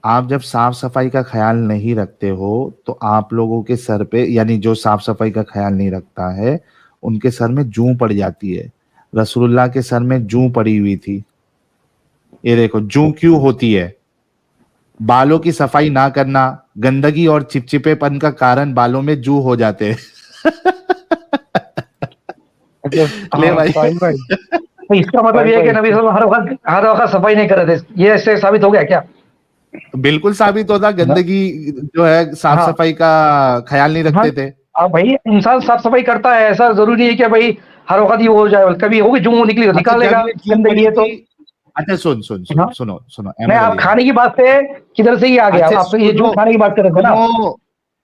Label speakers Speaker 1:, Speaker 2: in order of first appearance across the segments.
Speaker 1: आप जब साफ सफाई का ख्याल नहीं रखते हो तो आप लोगों के सर पे, यानी जो साफ सफाई का ख्याल नहीं रखता है उनके सर में जूं पड़ जाती है। रसूलुल्लाह के सर में जूं पड़ी हुई थी। ये देखो जूं क्यों होती है। बालों की सफाई ना करना, गंदगी और चिपचिपेपन का कारण बालों में जूं हो जाते हैं।
Speaker 2: मतलब
Speaker 1: ले भाई।
Speaker 2: साहिल भाई,
Speaker 3: तो इसका मतलब
Speaker 2: साहिल
Speaker 3: ये है कि
Speaker 2: भाई,
Speaker 3: नबी सल्लल्लाहु अलैहि वसल्लम हर वक्त सफाई नहीं कर रहे थे, ये इससे साबित हो गया क्या?
Speaker 1: बिल्कुल साबित होता, गंदगी जो है साफ
Speaker 3: हाँ
Speaker 1: सफाई का ख्याल नहीं
Speaker 3: हाँ।
Speaker 1: रखते थे।
Speaker 3: अब भाई इंसान साफ सफाई करता है, ऐसा जरूरी है कि भाई हर वक्त ही वो हो जाए, कभी होगी जूं निकली तो
Speaker 1: अच्छा
Speaker 3: निकाल
Speaker 1: जब
Speaker 3: लेगा,
Speaker 1: ये जूं
Speaker 3: गंदगी
Speaker 1: पड़ी
Speaker 3: है तो।
Speaker 1: थी, अच्छा सुन सुन सुन
Speaker 3: हाँ
Speaker 1: सुनो सुनो
Speaker 3: नहीं,
Speaker 1: अहमद
Speaker 3: आप
Speaker 1: अली भाई।
Speaker 3: खाने की बात से किधर से ही आ गया,
Speaker 1: अच्छा
Speaker 3: आप तो ये जूं
Speaker 1: सुनो
Speaker 3: खाने की बात कर रहे थे ना।
Speaker 1: सुनो,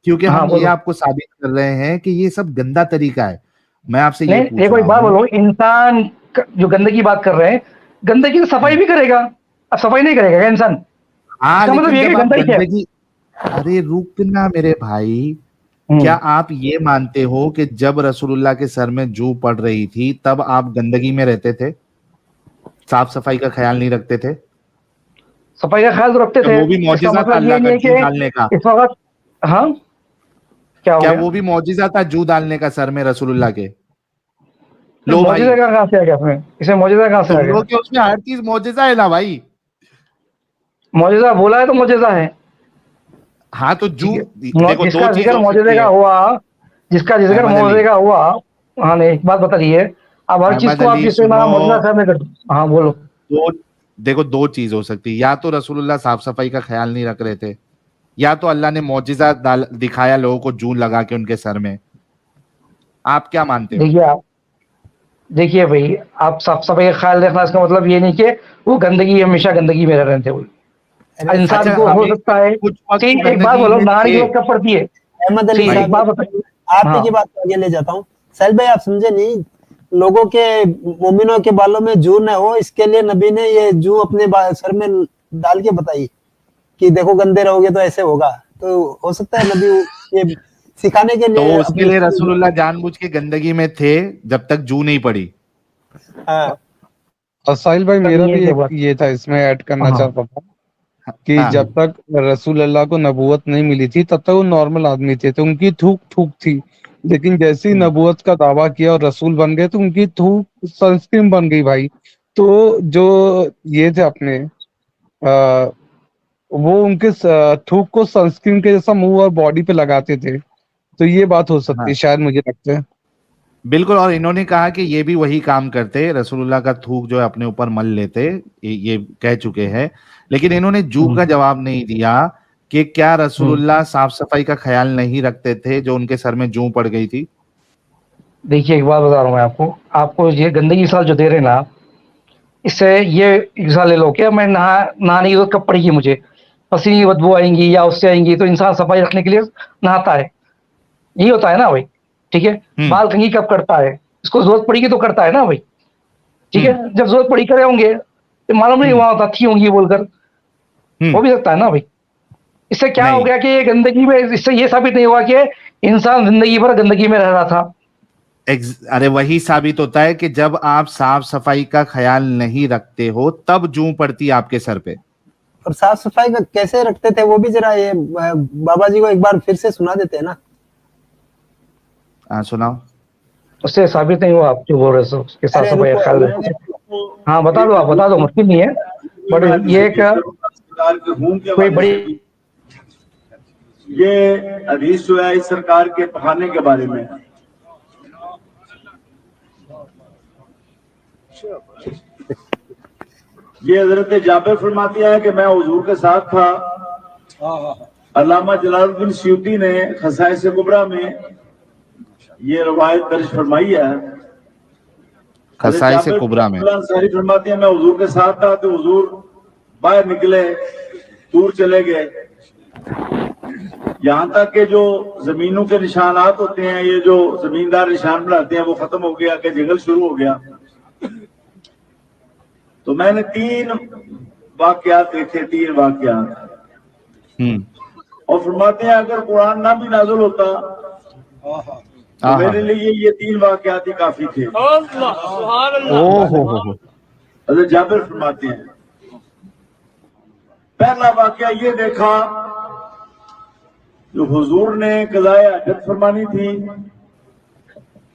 Speaker 1: क्योंकि
Speaker 3: हाँ
Speaker 1: हम ये
Speaker 3: बोलो।
Speaker 1: आपको साबित कर रहे हैं कि ये सब गंदा तरीका है। मैं आपसे ये
Speaker 3: नहीं
Speaker 1: पूछ
Speaker 3: देखो
Speaker 1: रहा
Speaker 3: एक बात
Speaker 1: हूँ।
Speaker 3: बोलो, इंसान जो गंदगी की बात कर रहे हैं, गंदगी की सफाई भी करेगा, अब सफाई नहीं करेगा क्या इंसान?
Speaker 1: हाँ
Speaker 3: इसका मतलब
Speaker 1: लेकिन
Speaker 3: ये है कि
Speaker 1: जब आप
Speaker 3: गंदा ही है।
Speaker 1: गंदगी, अरे रुकना मेरे भाई, क्या
Speaker 3: हम्म।
Speaker 1: आप ये मानते हो कि जब रसूलुल्लाह के सर में जूं पड़ रही थी तब आप गंदगी में रहते थे, साफ सफाई का ख्याल नहीं रखते थे?
Speaker 3: सफाई का ख्याल तो रखते
Speaker 1: क्या
Speaker 3: थे।
Speaker 1: वो भी
Speaker 3: इसका
Speaker 1: मौजिजा था
Speaker 3: मतलब ये
Speaker 1: अल्लाह का
Speaker 3: नहीं है
Speaker 1: जूं डालने का?
Speaker 3: कि इस वक्त, हाँ क्या हो
Speaker 1: क्या
Speaker 3: गया?
Speaker 1: वो भी मौजिजा था जूं डालने का सर में रसूलुल्लाह के?
Speaker 3: नहीं
Speaker 1: लो
Speaker 3: मौजूदा
Speaker 1: भाई,
Speaker 3: कहाँ से आ गया इसमें, इसमें मौजूदा कहाँ से आ
Speaker 1: तुम
Speaker 3: गया?
Speaker 1: लोग के उसमें हर चीज मौजिजा है ना भाई।
Speaker 3: मौजूदा बोला है तो मौजूदा है।
Speaker 1: हाँ तो जू,
Speaker 3: ठीक है,
Speaker 1: देखो दो
Speaker 3: जिसका
Speaker 1: चीज
Speaker 3: जिक्र
Speaker 1: हो
Speaker 3: मौजूदे
Speaker 1: सकती
Speaker 3: का
Speaker 1: है।
Speaker 3: हुआ, जिसका जिक्र
Speaker 1: अहमद अली,
Speaker 3: मौजूदे का हुआ। हाँ नहीं, एक बात बता दीजिए, अब हर चीज
Speaker 1: अहमद
Speaker 3: को आप
Speaker 1: अली
Speaker 3: जिससे
Speaker 1: सुनो,
Speaker 3: मौजूदा साहब में कर। हाँ बोलो।
Speaker 1: दो, देखो दो चीज हो सकती है, या तो रसूलुल्लाह साफ सफाई का ख्याल नहीं रख रहे थे, या तो अल्लाह ने मौजिजा दिखाया लोगों को जूं लगा के उनके सर में। आप क्या मानते हो?
Speaker 3: देखिए आप, देखिए भाई, आप साफ सफाई का ख्याल रखना इसका मतलब ये नहीं कि वो गंदगी हमेशा गंदगी में रह रहे थे वो।
Speaker 4: अरे
Speaker 3: इंसान
Speaker 1: अच्छा
Speaker 3: को हो
Speaker 1: हमेशा
Speaker 3: सकता है
Speaker 1: कुछ वक्त
Speaker 3: कि एक बात
Speaker 1: गंदगी
Speaker 3: बोलो,
Speaker 1: में
Speaker 3: नहाने की
Speaker 1: थे
Speaker 3: वक्त कब पड़ती है?
Speaker 4: अहमद अली
Speaker 3: ठीक है,
Speaker 1: भाई।
Speaker 3: एक
Speaker 4: साहब,
Speaker 3: बात बताइए।
Speaker 4: आप ही
Speaker 3: हाँ
Speaker 4: की बात को आगे ले जाता हूँ। साहिल भाई, आप समझे नहीं, लोगों के मोमिनों के बालों में जूं न हो, इसके लिए नबी ने ये जूं अपने सर में डाल के बताई कि देखो गंदे रहोगे तो ऐसे होगा। तो हो सकता है नबी ये सिखाने के
Speaker 1: तो
Speaker 4: लिए
Speaker 1: उसके
Speaker 4: अपने
Speaker 1: लिए
Speaker 4: सर में
Speaker 1: रसूलुल्लाह जानबूझ के गंदगी में थे जब तक जूं नहीं पड़ी।
Speaker 4: हाँ
Speaker 2: और साहिल भाई मेरा
Speaker 3: ये
Speaker 2: भी
Speaker 3: क्या
Speaker 2: एक
Speaker 3: बात।
Speaker 2: ये था, इसमें ऐड करना
Speaker 3: हाँ
Speaker 2: चाहता था कि
Speaker 1: हाँ
Speaker 2: जब तक रसूल अल्लाह को नबूवत नहीं मिली थी तब तक वो नॉर्मल आदमी थे, तो उनकी थूक थूक थी। लेकिन जैसे ही नबूवत का दावा किया और रसूल बन गए तो उनकी थूक सनस्क्रीन बन गई भाई। तो जो ये थे अपने आ, वो उनके थूक को सनस्क्रीन के जैसा मुंह और बॉडी पे लगाते थे। तो ये बात हो सकती
Speaker 1: हाँ
Speaker 2: है शायद, मुझे लगता है।
Speaker 1: बिल्कुल, और इन्होंने कहा कि ये भी वही काम करते, रसूलुल्लाह का थूक जो है अपने ऊपर मल लेते, ये कह चुके हैं। लेकिन इन्होंने जू का
Speaker 3: हम्म,
Speaker 1: जवाब नहीं दिया कि क्या
Speaker 3: हम्म।
Speaker 1: रसूलुल्लाह साफ सफाई का ख्याल नहीं रखते थे जो उनके सर में जू पड़ गई थी?
Speaker 3: देखिए एक बात बता रहा हूँ मैं आपको, आपको ये गंदगी साल जो दे रहे हैं ना, इससे ये एग्जाम्पल ले लो कि मैं नहाने की जरूरत कब पड़ेगी मुझे, पसीने की बदबू आएंगी या उससे आएंगी, तो इंसान सफाई रखने के लिए नहाता है, यही होता है ना भाई। ठीक है,
Speaker 1: हम्म
Speaker 3: बाल कंघी कब करता है, इसको जरूरत पड़ेगी तो करता है ना भाई। ठीक है,
Speaker 1: हम्म
Speaker 3: जब जरूरत पड़ी करे होंगे, तो मालूम नहीं
Speaker 1: हम्म
Speaker 3: वहां होता थी होंगी बोलकर,
Speaker 1: हम्म
Speaker 3: हो भी सकता है ना भाई। इससे क्या हो
Speaker 1: नहीं,
Speaker 3: गया कि ये गंदगी में, इससे ये साबित नहीं हुआ कि इंसान जिंदगी भर गंदगी में रह रहा था।
Speaker 1: अरे वही साबित होता है कि जब आप साफ सफाई का ख्याल नहीं रखते हो तब जू पड़ती है आपके सर पे।
Speaker 4: और साफ सफाई का कैसे रखते थे वो भी जरा ये बाबा जी को एक बार फिर से सुना देते हैं ना।
Speaker 1: हाँ सुनाओ।
Speaker 3: उससे साबित नहीं हुआ, आप जो बोल रहे हो उसके साथ
Speaker 4: अरे
Speaker 3: सफाई का
Speaker 4: रुको
Speaker 3: ख्याल रखते थे। हाँ बता दो, आप बता दो, मुश्किल नहीं है, बट ये एक कोई बड़ी।
Speaker 5: ये हदीस जो है इस सरकार के पखाने के बारे में है। ये हजरत जाबिर फरमाती है कि मैं हुजूर के साथ था। अल्लामा जलालुद्दीन सयूती ने खसाइस कुबरा में ये रवायत दर्ज फरमाई है।
Speaker 1: खसाई से कुबरा में
Speaker 5: अंसारी फरमाती है मैं हुजूर के साथ था तो हुजूर बाहर निकले, दूर चले गए, यहाँ तक कि जो जमीनों के निशानात होते हैं, ये जो जमींदार निशान बनाते हैं, वो खत्म हो गया कि जंगल शुरू हो गया। तो मैंने 3 वाकयात देखे, 3 वाकयात। और फरमाते हैं अगर कुरान ना भी नाजुल होता तो मेरे लिए ये 3 वाकयात ही काफी थे।
Speaker 1: ओहो
Speaker 5: हज़रत जाबिर फरमाते हैं पहला वाकया ये देखा, जो हुजूर ने कज़ाए हाजत फरमानी थी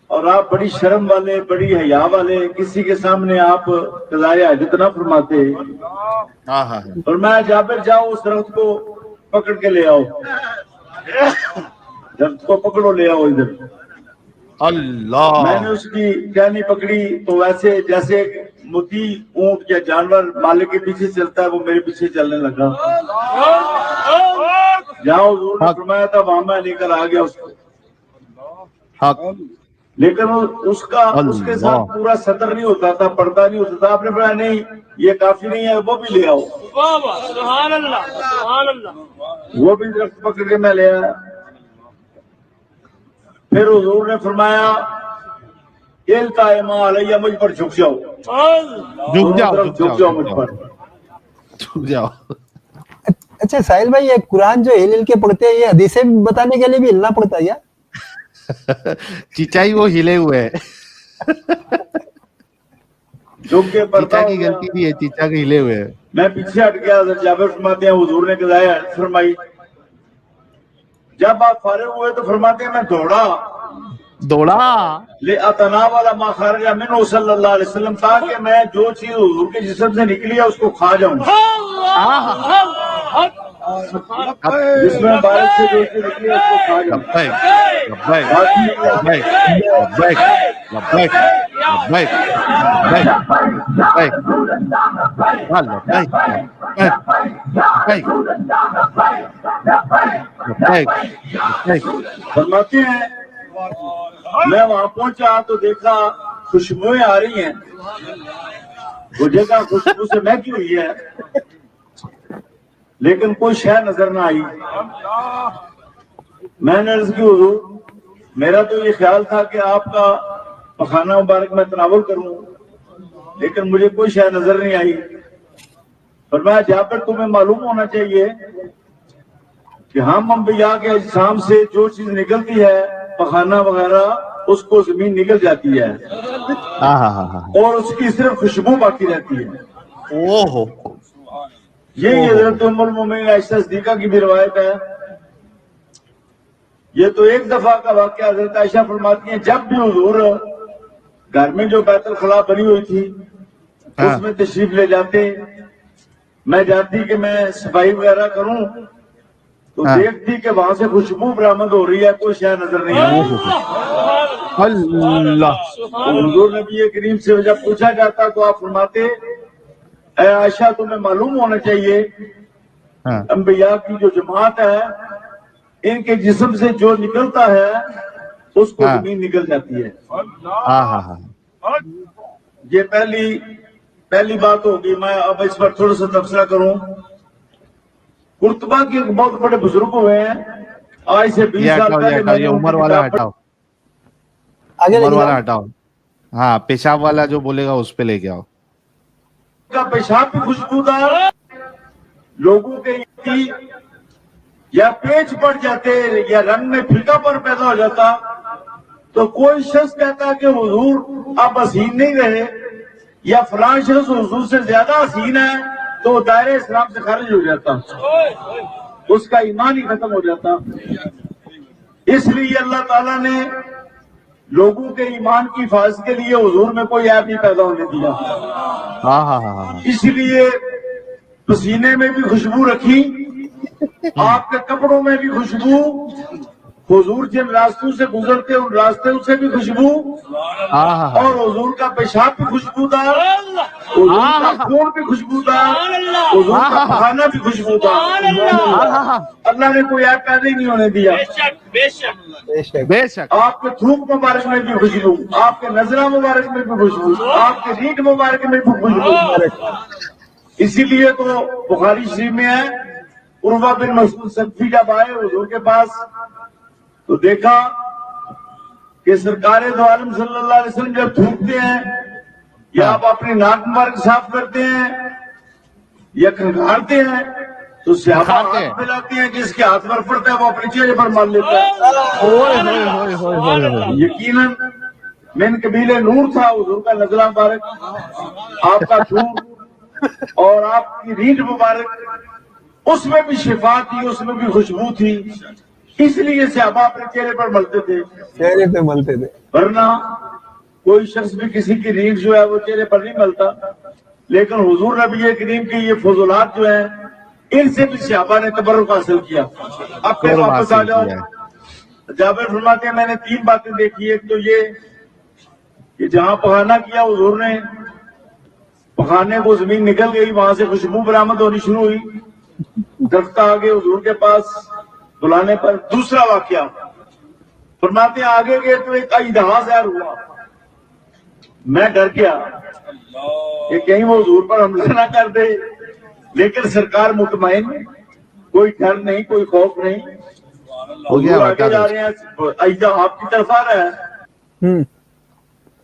Speaker 5: और आप बड़ी शर्म वाले, बड़ी हया वाले, किसी के सामने आप कज़ाए हाजत ना फरमाते। और मैं जाबिर जाओ उस दरख्त को पकड़ के ले आओ, दरख्त को पकड़ो ले आओ इधर।
Speaker 1: अल्लाह।
Speaker 5: मैंने उसकी टहनी पकड़ी तो वैसे जैसे मुती ऊंट या जानवर मालिक के पीछे चलता है, वो मेरे पीछे चलने लगा। जहाँ हुजूर ने फरमाया था वहां मैं लेकर आ गया उसको। लेकिन उसका उसके साथ पूरा सतर नहीं होता था, पर्दा नहीं होता था। आपने बोला नहीं ये काफी नहीं है, वो भी ले आओ। सुभान अल्लाह, सुभान अल्लाह। वो भी दरख्त पकड़ के मैं ले आया। फिर हुजूर ने फरमाया अलैया, मुझ पर झुक जाओ,
Speaker 1: झुक जाओ
Speaker 5: मुझ पर,
Speaker 1: झुक जाओ।
Speaker 4: अच्छा साहिल भाई, ये कुरान जो हिल हिल के पढ़ते हैं, ये हदीसें बताने के लिए भी हिलना पड़ता है क्या?
Speaker 1: चिचाई वो हिले हुए है। चीचा की गलती नहीं है, चीचा के हिले हुए है।
Speaker 5: मैं पीछे हट गया। जाबिर फरमाते हैं हुजूर ने कज़ाए हाजत फरमाई। जब आप फारिग हुए तो फरमाते हैं मैं दौड़ा ले अतना वाला मा खरजा मिन्हु सल्लल्लाहु अलैहि वसल्लम, ताकि मैं जो चीज हुजूर के जिस्म से निकली है उसको खा जाऊं। जिसमें बारिश से जो चीज निकली है उसको खा जाऊं। फरमाते हैं मैं वहां पहुंचा तो देखा खुशबुएं आ रही हैं, वो जगह खुशबू से महकी हुई है, लेकिन कोई शय नजर ना आई। मैंने अर्ज की हुजूर, मेरा तो ये ख्याल था कि आपका पखाना मुबारक मैं तनावुल करूं, लेकिन मुझे कोई शय नजर नहीं आई। पर मैं जाकर तुम्हें मालूम होना चाहिए कि हम अंबिया के अजसाम से जो चीज निकलती है पखाना वगैरह, उसको जमीन निकल जाती है और उसकी सिर्फ खुशबू बाकी रहती है।
Speaker 1: ओहो,
Speaker 5: ये हज़रत उम्मुल मोमिनीन आयशा सिद्दीक़ा की भी रिवायत है। ये तो एक दफा का वाकया। हज़रत आयशा फरमाती हैं जब भी हुजूर घर में जो बैतुल खला बनी हुई थी उसमें तशरीफ ले जाते, मैं जानती कि मैं सफाई वगैरह करूं तो देखती कि वहां से खुशबू बरामद हो रही है, कोई शय नजर नहीं आ रही।
Speaker 1: अल्लाह।
Speaker 5: हुजूर नबी करीम से जब पूछा जाता तो आप फरमाते ऐ आयशा, तुम्हें मालूम होना चाहिए अंबिया की जो जमात है, इनके जिस्म से जो निकलता है उसको जमीन निकल जाती है। ये पहली बात होगी। मैं अब इस पर थोड़ा सा तबसरा करूं। कुर्तबा के बहुत बड़े बुजुर्ग हुए हैं, आज से 20 साल पहले।
Speaker 1: उमर वाला हटाओ, उमर वाला हटाओ। हाँ, पेशाब वाला जो बोलेगा उस पे लेके आओ।
Speaker 5: का पेशाब भी खुशबूदार, लोगों के या पेच पड़ जाते या रंग में फीकापन पैदा हो जाता तो कोई शख्स कहता कि हुजूर आप हसीन नहीं रहे या फलां शख्स हुजूर से ज्यादा हसीन है, तो दायरे इस्लाम से खारिज हो जाता, उसका ईमान ही खत्म हो जाता। इसलिए अल्लाह ताला ने लोगों के ईमान की हिफाजत के लिए हुजूर में कोई ऐप नहीं पैदा होने दिया। इसलिए पसीने में भी खुशबू रखी, आपके कपड़ों में भी खुशबू, हुजूर जिन रास्तों से गुजरते उन रास्तों से भी खुशबू, और हुजूर का पेशाब भी खुशबूदार, हुजूर का खून भी खुशबूदार, हुजूर का खाना भी खुशबूदार। अल्लाह ने कोई ऐप पैदा ही नहीं होने दिया।
Speaker 1: बेशक
Speaker 5: आपके थूक मुबारक में भी खुशबू, आपके नजरा मुबारक में भी खुशबू, आपके रीठ मुबारक में भी खुशबू। इसीलिए तो बुखारी शरीफ में है, उर्वा बिन मसूद सख्फी जब आए हुजूर के पास तो देखा कि सरकार दो आलम सल्लल्लाहु अलैहि वसल्लम जब थूकते हैं या आप अपनी नाक मुबारक साफ करते हैं या खंगारते हैं तो सहाबा हाथ मिलाते हैं, जिसके हाथ पर पड़ता है वो अपने चेहरे पर मार लेता है। यकीनन मेन कबीले नूर था, हुजूर का नजरा मुबारक, आपका थूक और आपकी रीढ़ मुबारक उसमें भी शिफा थी, उसमें भी खुशबू थी, इसलिए सहाबा अपने चेहरे पर मलते थे,
Speaker 4: चेहरे पे मलते थे।
Speaker 5: वरना कोई शख्स भी किसी की रीढ़ जो है वो चेहरे पर नहीं मलता। लेकिन हुजूर नबी करीम की ये फजूलात जो है, इनसे भी सहाबा ने तबर्रुक हासिल किया। अब फिर वापस आ जाओ। जाबिर फरमाते हैं मैंने 3 बातें देखी। एक तो ये कि जहां पखाना किया हुजूर ने, पखाने को जमीन निकल गई, वहां से खुशबू बरामद होनी शुरू हुई, दरख्त आ गए हुजूर के पास बुलाने पर। दूसरा वाकया फरमाते आगे गए तो एक अजदहा ज़हर हुआ, मैं डर गया कि कहीं वो हुजूर पर हमला ना कर दे, लेकिन सरकार मुतमईन, कोई डर नहीं, कोई खौफ नहीं, हुजूर आगे जा रहे हैं, अजदहा आपकी तरफ आ रहा है।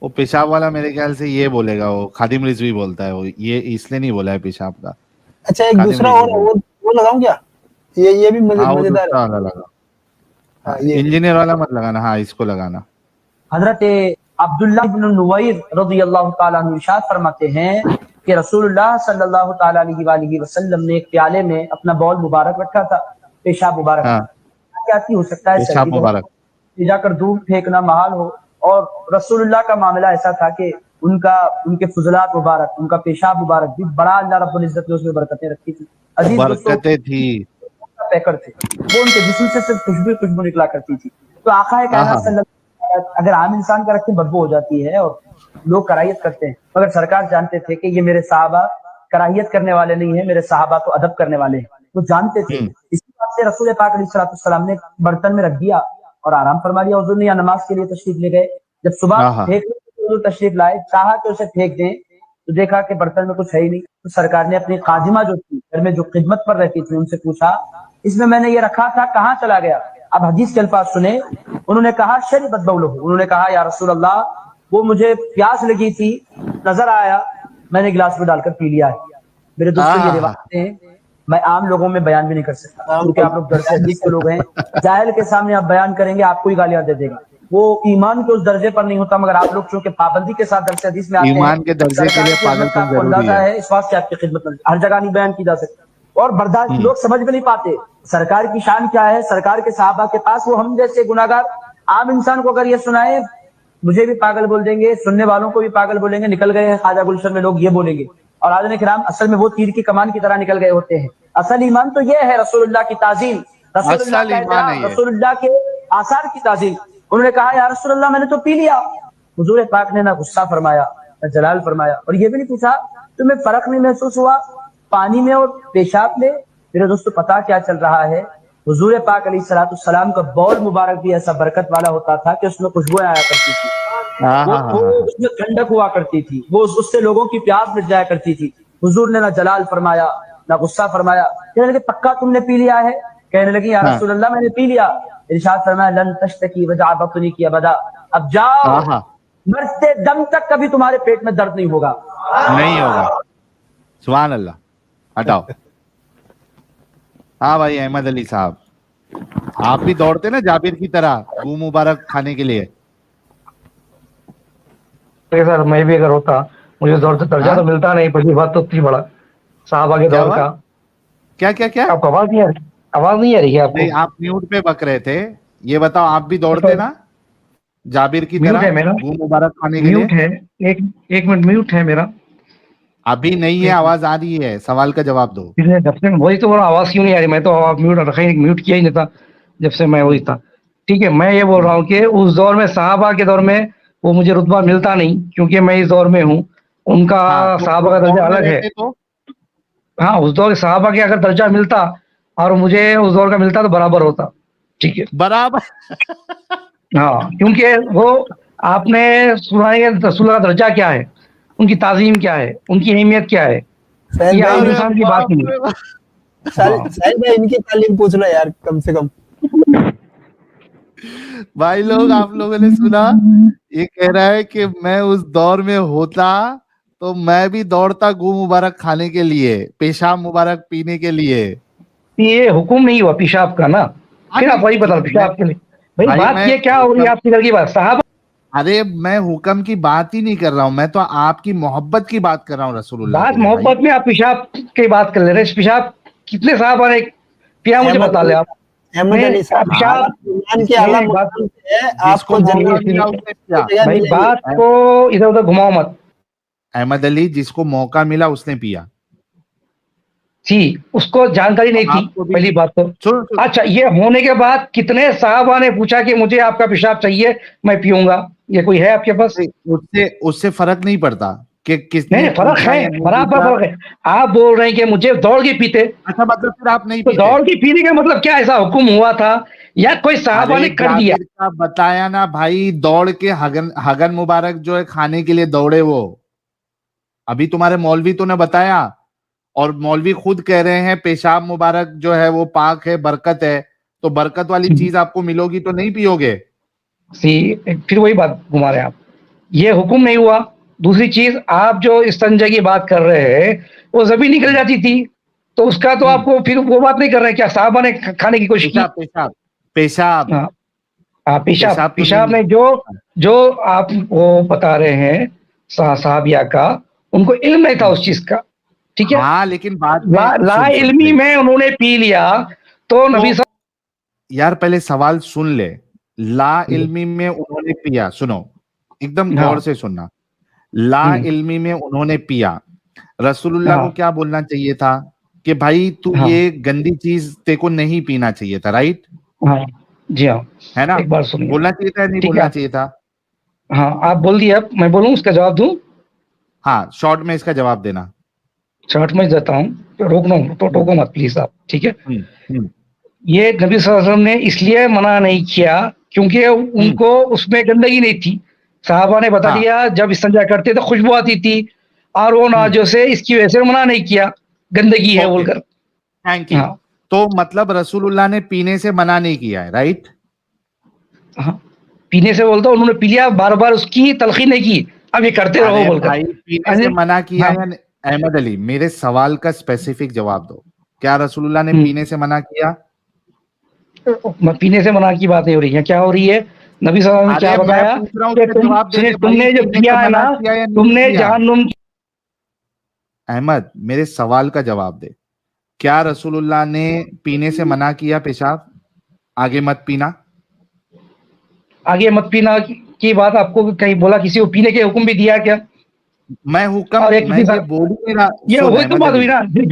Speaker 1: वो पेशाब वाला मेरे ख्याल से ये बोलेगा, वो खादिम रिजवी बोलता है, वो ये इसलिए नहीं बोला है पेशाब का।
Speaker 4: अच्छा एक दूसरा और वो लगाऊं क्या? ये भी मजेदार है।
Speaker 1: हाँ, इंजीनियर वाला मत लगाना, हाँ इसको लगाना।
Speaker 6: हजरत अब्दुल्लाह इब्न नुवैर रज़ियल्लाहु ताला अन्हु इरशाद फरमाते हैं कि रसूलुल्लाह सल्लल्लाहु ताला अलैहि वसल्लम ने एक प्याले में अपना बॉल मुबारक रखा था, पेशाब मुबारक।
Speaker 1: हाँ,
Speaker 6: क्या हो सकता है,
Speaker 1: पेशाब मुबारक
Speaker 6: जाकर दूर फेंकना महाल हो, और रसूलुल्लाह का मामला ऐसा था कि उनके फुजलात मुबारक, उनका पेशाब मुबारक भी बड़ा अल्लाह रब्बुल इज्जत ने उसमें बरकतें रखी थी, अजीज
Speaker 1: बरकतें थी,
Speaker 6: पैकर थे, वो उनके जिस्म से सिर्फ खुशबू निकला करती थी। तो आका है कहना, अगर आम इंसान का रखते बदबू हो जाती है और लोग कराहियत करते हैं, मगर सरकार जानते थे कि ये मेरे साहबा कराहियत करने वाले नहीं है, मेरे साहबा तो अदब करने वाले हैं, वो जानते थे। इसी बात से रसूल पाक अलैहिस्सलाम ने बर्तन में रख दिया और आराम फरमा लिया। हुजूर ने या नमाज के लिए तशरीफ ले गए, जब सुबह फेंकने तशरीफ लाए, चाहा कि उसे फेंक दें, तो देखा कि बर्तन में कुछ है ही नहीं। तो सरकार ने अपनी खादिमा जो थी घर में, जो खिदमत पर रहती थी, उनसे पूछा इसमें मैंने ये रखा था कहाँ चला गया? अब हदीस के अल्फाज सुने, उन्होंने कहा शरीबत बौलहू, उन्होंने कहा या रसूल अल्लाह वो मुझे प्यास लगी थी, नजर आया, मैंने गिलास में डालकर पी लिया है। मेरे दोस्तों ये रिवायतें हैं, मैं आम लोगों में बयान भी नहीं कर सकता, क्योंकि आप लोग दरसे हदीस के लोग हैं, जाहिल के सामने आप बयान करेंगे आपको ही गालियां दे देगा, वो ईमान के उस दर्जे पर नहीं होता। मगर आप लोग चूंकि पाबंदी के साथ दरसे हदीस में आते हैं, ईमान के दर्जे के लिए पागलपन जरूरी है, इस बात से आपकी खिदमत में हर जगह नहीं बयान की जा सकती, और बर्दाश्त लोग समझ में नहीं पाते सरकार की शान क्या है, सरकार के साहबा के पास। वो हम जैसे गुनाहगार आम इंसान को अगर ये सुनाए, मुझे भी पागल बोल देंगे, सुनने वालों को भी पागल बोलेंगे, निकल गए हैं ख्वाजा गुलशन में लोग, ये बोलेंगे। और आज़ान किराम असल में वो तीर की कमान की तरह निकल गए होते हैं। असल ईमान तो ये है रसूलुल्लाह की ताजीम, रसूलुल्लाह के आसार की ताजीम। उन्होंने कहा या रसूलुल्लाह मैंने तो पी लिया। हुजूर पाक ने ना गुस्सा फरमाया ना जलाल फरमाया, और ये भी नहीं पूछा तुम्हें फर्क नहीं महसूस हुआ पानी में और पेशाब में? मेरे दोस्तों पता क्या चल रहा है, हुजूर पाक अलैहिस्सलाम का बौल मुबारक भी ऐसा बरकत वाला होता था कि उसमें खुशबू आया करती थी, वो उसमें ठंडक हुआ करती थी, वो उससे लोगों की प्यास मिट जाया करती थी। हुजूर ने ना जलाल फरमाया ना गुस्सा फरमाया। कहने लगे पक्का तुमने पी लिया है? कहने लगी या रसूलल्लाह मैंने पी लिया। इरशाद फरमाया लन तश्तकी वजा बतनी की अबदा, अब जाओ, मरते दम तक कभी तुम्हारे पेट में दर्द नहीं होगा।
Speaker 1: सुभान अल्लाह। हटाओ। हाँ भाई अहमद अली साहब, आप भी दौड़ते ना जाबिर की तरह गू मुबारक खाने के लिए?
Speaker 3: सर मैं भी अगर होता, मुझे दौड़ से दर्जा तो मिलता नहीं, पहली बात तो थी बड़ा साहबा के दौड़ का।
Speaker 1: क्या क्या क्या
Speaker 3: आपको आवाज नहीं आ रही है? आपको?
Speaker 1: नहीं, आप म्यूट पे बक रहे थे। ये बताओ आप भी दौड़ते ना जाबिर की तरह गू मुबारक खाने के लिए?
Speaker 3: म्यूट है, एक मिनट म्यूट है मेरा।
Speaker 1: अभी नहीं है, आवाज आ रही है, सवाल का जवाब दो।
Speaker 3: वही तो बोला आवाज क्यों नहीं आ रही, मैं तो म्यूट रखा ही, म्यूट किया ही नहीं था जब से मैं वही था। ठीक है, मैं ये बोल रहा हूँ कि उस दौर में साहबा के दौर में वो मुझे रुतबा मिलता नहीं, क्योंकि मैं इस दौर में हूँ, उनका साहबा का दर्जा अलग है। हाँ, उस दौर के साहबा के अगर दर्जा मिलता और मुझे उस दौर का मिलता तो बराबर होता। ठीक है, बराबर। हाँ, क्योंकि वो आपने सुना है रसूल का दर्जा क्या है, उनकी ताजीम क्या है, उनकी अहमियत क्या है, ये आम इंसान की बात नहीं।
Speaker 4: साहिल भाई इनकी तालीम पूछ लो यार कम से कम।
Speaker 1: भाई लोग, आप लोगों ने सुना, ये कह रहा है कि मैं उस दौर में होता तो मैं भी दौड़ता गू मुबारक खाने के लिए, पेशाब मुबारक पीने के लिए।
Speaker 3: ये हुक्म नहीं हुआ पेशाब का ना, फिर आप वही बता पेशाब के लिए। भाई बात ये क्या हो रही है आपकी घर की बात साहब?
Speaker 1: अरे मैं हुक्म की बात ही नहीं कर रहा हूँ, मैं तो आपकी मोहब्बत की बात कर रहा हूँ रसूलुल्लाह।
Speaker 3: बात मोहब्बत में आप पेशाब की बात कर ले रहे, पेशाब कितने साहब ने पिया मुझे बता ले आप।
Speaker 4: अहमद अली साहब,
Speaker 3: पेशाब
Speaker 4: ईमान के आला
Speaker 3: नहीं, बात-
Speaker 4: मुकाम से है, आपको
Speaker 1: जिसको
Speaker 4: जन्नत
Speaker 1: मौका मिला उसने पिया।
Speaker 4: जगह
Speaker 3: भाई
Speaker 4: मिलेगी।
Speaker 3: बात को इधर उधर घुमाओ मत।
Speaker 1: अहमद अली, जिसको मौका मिला उसने पिया।
Speaker 3: जी, उसको जानकारी नहीं थी
Speaker 1: आपको भी
Speaker 3: पहली बात तो।
Speaker 1: सुनो, सुनो,
Speaker 3: अच्छा, ये होने के बाद कितने साहबा ने पूछा कि मुझे आपका पेशाब चाहिए, मैं पीऊंगा? ये कोई है आपके पास?
Speaker 1: उससे उससे फर्क नहीं पड़ता कि किसने
Speaker 3: नहीं, फर्क
Speaker 1: पूछा
Speaker 3: है,
Speaker 1: या नहीं
Speaker 3: बराबर
Speaker 1: पूछा।
Speaker 3: फर्क है। आप बोल रहे हैं कि मुझे दौड़ के पीते,
Speaker 1: अच्छा, मतलब फिर आप नहीं
Speaker 3: तो
Speaker 1: पीते।
Speaker 3: दौड़ के पीने का मतलब क्या, ऐसा हुक्म हुआ था या कोई साहबा ने
Speaker 1: अरे
Speaker 3: कर दिया?
Speaker 1: जाबिर का बताया ना भाई, दौड़ के हगन हगन मुबारक जो है खाने के लिए दौड़े वो। अभी तुम्हारे मौलवी तो ने बताया, और मौलवी खुद कह रहे हैं पेशाब मुबारक जो है वो पाक है, बरकत है। तो बरकत वाली चीज आपको मिलोगी तो नहीं पियोगे।
Speaker 3: फिर वही बात घुमा रहे हैं आप। ये हुक्म नहीं हुआ। दूसरी चीज, आप जो इस्तंजा की बात कर रहे हैं, वो जबी निकल जाती थी, तो उसका तो आपको फिर वो बात नहीं कर रहे हैं क्या? साहबा ने खाने की कोशिश की?
Speaker 1: पेशाब पेशाब पेशाब
Speaker 3: हाँ, पेशाब
Speaker 1: पेशाब तो
Speaker 3: पेशाब
Speaker 1: नहीं।
Speaker 3: में जो आप वो बता रहे हैं साहबिया का, उनको इल्म नहीं था उस चीज का, ठीक है?
Speaker 1: हाँ, लेकिन बाद में
Speaker 3: ला
Speaker 1: सुन
Speaker 3: इल्मी में उन्होंने पी लिया, तो नबी साहब
Speaker 1: यार पहले सवाल सुन ले। ला इल्मी में उन्होंने पिया, सुनो एकदम
Speaker 3: हाँ।
Speaker 1: गौर से सुनना। ला इल्मी में उन्होंने पिया, रसूलुल्लाह को
Speaker 3: हाँ।
Speaker 1: क्या बोलना चाहिए था कि भाई तू
Speaker 3: हाँ।
Speaker 1: ये गंदी चीज तेरे को नहीं पीना चाहिए था, राइट?
Speaker 3: हाँ जी, हाँ,
Speaker 1: है ना?
Speaker 3: एक बार सुनिए,
Speaker 1: बोलना चाहिए था या नहीं
Speaker 3: ठीक
Speaker 1: बोलना
Speaker 3: है?
Speaker 1: चाहिए था?
Speaker 3: हाँ, आप बोल दिए, अब मैं बोलूँ उसका जवाब दूं?
Speaker 1: हाँ, शॉर्ट में इसका जवाब देना।
Speaker 3: शॉर्ट में देता हूँ, रोकना तो टोको मत प्लीज आप, ठीक है?
Speaker 1: हम्म
Speaker 3: ये नबी सल्लल्लाहु अलैहि वसल्लम ने इसलिए मना नहीं किया क्योंकि उनको उसमें गंदगी नहीं थी। साहबा ने बता
Speaker 1: हाँ।
Speaker 3: दिया जब इस्तिंजा करते तो खुशबू आती थी, और वो नाजों से इसकी वजह से मना नहीं किया, गंदगी है
Speaker 1: ओके,
Speaker 3: बोलकर।
Speaker 1: Thank you.
Speaker 3: हाँ।
Speaker 1: तो मतलब रसूलुल्लाह ने पीने से मना नहीं किया है, राइट?
Speaker 3: हाँ, पीने से बोलता उन्होंने पी लिया, बार बार उसकी तलखी नहीं की, अब ये करते रहो
Speaker 1: अरे
Speaker 3: बोलकर।
Speaker 1: भाई, पीने से मना किया
Speaker 3: हाँ।
Speaker 1: या नहीं? अहमद अली, मेरे सवाल का स्पेसिफिक जवाब दो। क्या रसूलुल्लाह ने पीने से मना किया?
Speaker 3: पीने से मना की बातें हो रही है, क्या हो रही है? नबी सल्लल्लाहु अलैहि वसल्लम ने क्या
Speaker 1: अरे मैं
Speaker 3: बताया
Speaker 1: पूछ रहा हूँ,
Speaker 3: कि
Speaker 1: उसका जवाब दे दे भाई,
Speaker 3: तुमने जो
Speaker 1: पीने
Speaker 3: किया
Speaker 1: से
Speaker 3: है
Speaker 1: मना
Speaker 3: ना,
Speaker 1: किया या नहीं
Speaker 3: तुमने
Speaker 1: किया?
Speaker 3: जहन्नुम।
Speaker 1: अहमद, मेरे सवाल का जवाब दे। क्या रसूलुल्लाह ने पीने से मना किया पेशाब? आगे मत पीना।
Speaker 3: आगे मत पीना की बात आपको कहीं बोला, किसी को पीने के हुक्म भी दिया क्या?
Speaker 1: मैं हुक्म,
Speaker 3: और एक
Speaker 1: मैं
Speaker 3: किसी
Speaker 1: ये बोल ही नहीं रहा।
Speaker 3: ये
Speaker 1: सुन
Speaker 3: वही तो
Speaker 1: अहमद
Speaker 3: बात हुई
Speaker 1: अली,
Speaker 3: ना।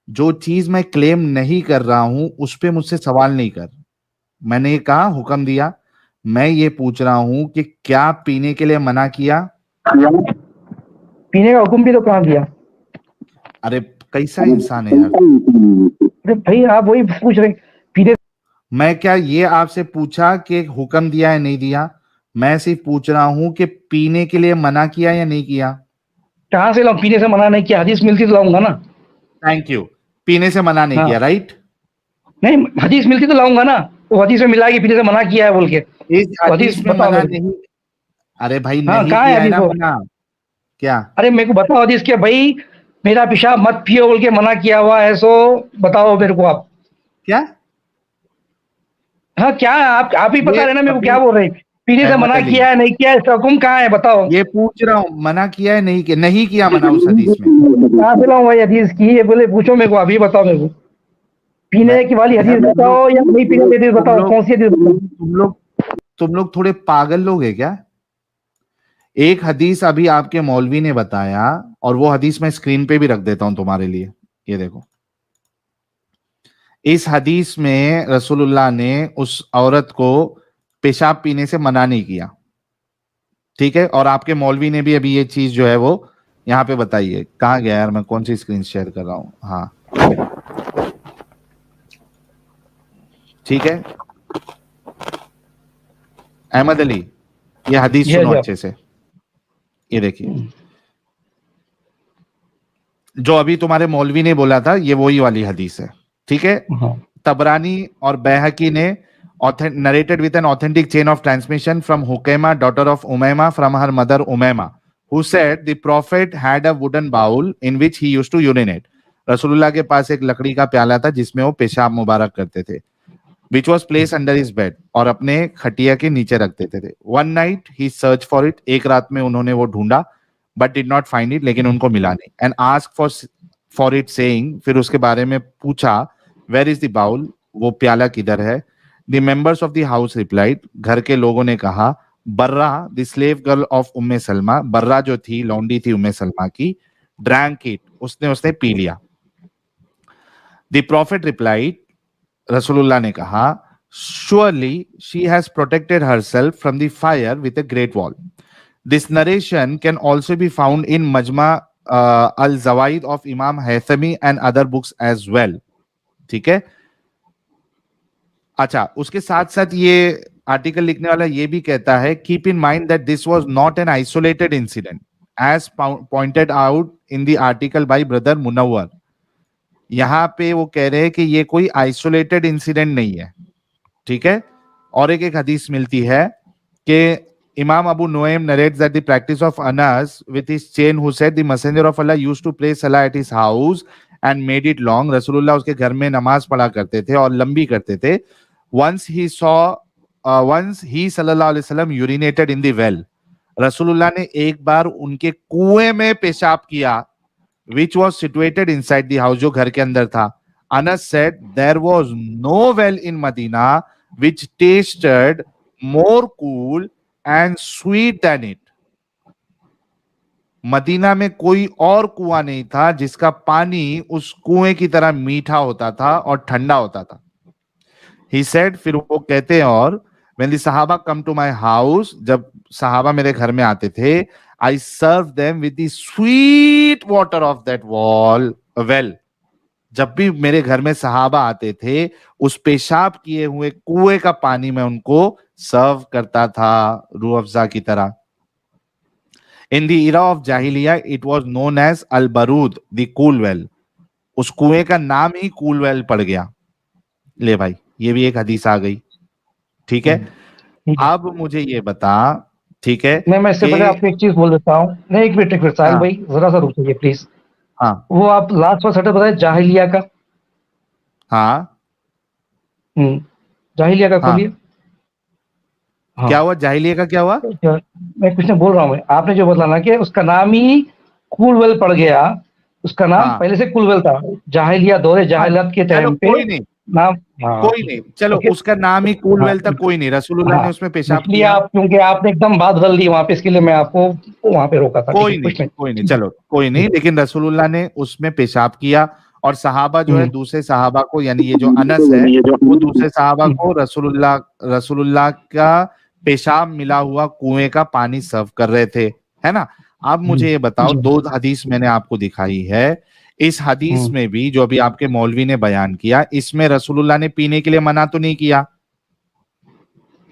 Speaker 1: जो चीज मैं क्लेम नहीं कर रहा हूं उस पे मुझसे सवाल नहीं कर। मैंने ये कहा हुक्म दिया, मैं ये पूछ रहा हूं कि क्या पीने के लिए मना किया?
Speaker 3: पीने का हुक्म भी तो कहाँ दिया?
Speaker 1: अरे कैसा इंसान है यार।
Speaker 3: अरे भाई, आप वही पूछ रहे, पीने
Speaker 1: मैं क्या ये आपसे पूछा कि हुक्म दिया या नहीं दिया? मैं सिर्फ पूछ रहा हूं कि पीने के लिए मना किया या नहीं किया।
Speaker 3: कहाँ से लाऊं? पीने से मना नहीं किया, हदीस मिलती तो लाऊंगा ना।
Speaker 1: Thank you. पीने से मना नहीं
Speaker 3: हाँ।
Speaker 1: किया, राइट?
Speaker 3: नहीं, हदीस मिलती तो लाऊंगा ना। वो हदीस में मिला कि पीने से मना किया है बोल के।
Speaker 1: इस
Speaker 3: तो हदीस
Speaker 1: हदीस में
Speaker 3: बताओ
Speaker 1: मना
Speaker 3: मेरे को।
Speaker 1: नहीं। अरे भाई,
Speaker 3: हाँ,
Speaker 1: नहीं
Speaker 3: कहाँ है
Speaker 1: किया है
Speaker 3: हदीस
Speaker 1: ना
Speaker 3: वो?
Speaker 1: मना। क्या?
Speaker 3: अरे मेरे को बताओ हदीस के भाई, मेरा पेशाब मत पियो बोल के मना किया हुआ है, सो बताओ मेरे को आप।
Speaker 1: क्या?
Speaker 3: हाँ, क्या है? आप ही बता
Speaker 1: ये
Speaker 3: रहे ना मेरे को,
Speaker 1: अभी
Speaker 3: क्या बोल रहे हैं? पीने से
Speaker 1: अहमद
Speaker 3: मना
Speaker 1: अली,
Speaker 3: किया है, नहीं किया है, इसका हुक्म कहाँ है बताओ?
Speaker 1: ये पूछ रहा हूं, मना किया है नहीं किया? नहीं किया मना उस हदीस में।
Speaker 3: कहाँ से लाऊं भाई हदीस की? ये बोले पूछो मेरे को, अभी बताओ मेरे को।
Speaker 1: मैं
Speaker 3: पीने की वाली
Speaker 1: यार
Speaker 3: हदीस बताओ या नहीं पीने की हदीस
Speaker 1: तुम
Speaker 3: बताओ,
Speaker 1: लोग
Speaker 3: कौन सी हदीस बताओ?
Speaker 1: तुम लोग थोड़े पागल लोग हैं क्या? एक हदीस अभी आपके मौलवी ने बताया, और वो हदीस मैं स्क्रीन पे भी रख देता हूं तुम्हारे लिए। ये देखो, इस हदीस में रसूलुल्लाह ने उस औरत को पेशाब पीने से मना नहीं किया, ठीक है? और आपके मौलवी ने भी अभी ये चीज जो है वो यहां पे बताई है। कहां गया यार, मैं कौन सी स्क्रीन शेयर कर रहा हूं? हाँ, ठीक है। अहमद अली, ये हदीस सुनो अच्छे से। ये देखिए, जो अभी तुम्हारे मौलवी ने बोला था, ये वही वाली हदीस है, ठीक है? तबरानी और बैहकी ने narrated with an authentic chain of transmission from Hukaima, daughter of Umayma, from her mother Umayma, who said the prophet had a wooden bowl in which he used to urinate. रसूलुल्लाह के पास एक लकड़ी का प्याला था जिसमें वो पेशाब मुबारक करते थे, which was placed under his bed, और अपने खटिया के नीचे रख देते थे. One night he searched for it, एक रात में उन्होंने वो ढूंढा, but did not find it, लेकिन उनको मिला नहीं, and asked for it saying, फिर उसके बारे में पूछा वेयर इज द बाउल, वो प्याला किधर है। The members of the house replied, घर के लोगों ने कहा, बर्रा द स्लेव गर्ल ऑफ उम्मे सलमा, बर्रा जो थी लौंडी थी उम्मे सलमा की, ड्रैंक इट, उसने पी लिया। द प्रॉफिट रिप्लाइड, रसूलुल्लाह ने कहा, surely she has protected herself from the fire with a great wall. This narration can also be found in Majma al-Zawaid of Imam Haythami and other books as well. ठीक है। अच्छा, उसके साथ साथ ये आर्टिकल लिखने वाला ये भी कहता है, keep in mind that this was not an isolated incident as pointed out in the article by brother Munawwar. यहां पे वो कह रहे हैं कि ये कोई आइसोलेटेड इंसिडेंट नहीं है, ठीक है। और एक हदीस मिलती है कि Imam Abu Nuaym narrates that the practice of Anas with his chain who said the messenger of Allah used to pray salah at his house and made it long. रसूलुल्लाह उसके घर में नमाज पढ़ा करते थे और लंबी करते थे। once he सल्लल्लाहु अलैहि वसल्लम यूरिनेटेड इन द वेल, रसूलुल्लाह ने एक बार उनके कुएं में पेशाब किया, which was situated inside the house, जो घर के अंदर था। Anas said there was no well in Medina which tasted more cool and sweet than it. Medina में कोई और कुआं नहीं था जिसका पानी उस कुएं की तरह मीठा होता था और ठंडा होता था। He said, फिर वो कहते हैं, और when the sahaba come to my house, जब सहाबा मेरे घर में आते थे, I served them with the sweet water of that well. जब भी मेरे घर में सहाबा आते थे, उस पेशाब किए हुए कुएं का पानी मैं उनको सर्व करता था रूह अफ़ज़ा की तरह। In the era of Jahiliyyah, it was known as Al-Barud, the cool well. उस कुएं का नाम ही कूल वेल पड़ गया। ले भाई, ये भी एक हदीस आ गई, ठीक है। अब मुझे ये बता, ठीक है,
Speaker 3: मैं इससे पहले आपको एक चीज बोल देता हूँ। नहीं, एक मिनट साहिल भाई, जरा सा रुकिए प्लीज।
Speaker 1: हाँ,
Speaker 3: वो आप लास्ट वाला सेटअप बताए जाहिलिया का।
Speaker 1: हाँ,
Speaker 3: जाहिलिया का खोलिए।
Speaker 1: हाँ। क्या हुआ जाहिलिया का, क्या हुआ?
Speaker 3: मैं कुछ नहीं बोल रहा हूँ, आपने जो बोला ना कि उसका नाम ही कूलवेल पड़ गया, उसका नाम पहले से कूलवेल था। जाहिलिया, दौरे जाहिलियत के टाइम पे
Speaker 1: कोई नहीं
Speaker 3: नाम,
Speaker 1: कोई नहीं, चलो उसका नाम ही कूलवेल था, कोई नहीं, रसूलुल्लाह ने उसमें पेशाब किया।
Speaker 3: आप क्योंकि आपने एकदम बात बदल दी वहां पे, इसके लिए मैं आपको वहां पे रोका था।
Speaker 1: कोई नहीं, चलो कोई नहीं, लेकिन रसूलुल्लाह ने उसमें पेशाब किया और सहाबा जो है दूसरे सहाबा को, यानी ये जो अनस है वो दूसरे सहाबा को रसूलुल्लाह का पेशाब मिला हुआ कुएं का पानी सर्व कर रहे थे, है ना। अब मुझे ये बताओ, दो हदीस मैंने आपको दिखाई है, इस हदीस में भी जो अभी आपके मौलवी ने बयान किया, इसमें रसूलुल्लाह ने पीने के लिए मना तो नहीं किया,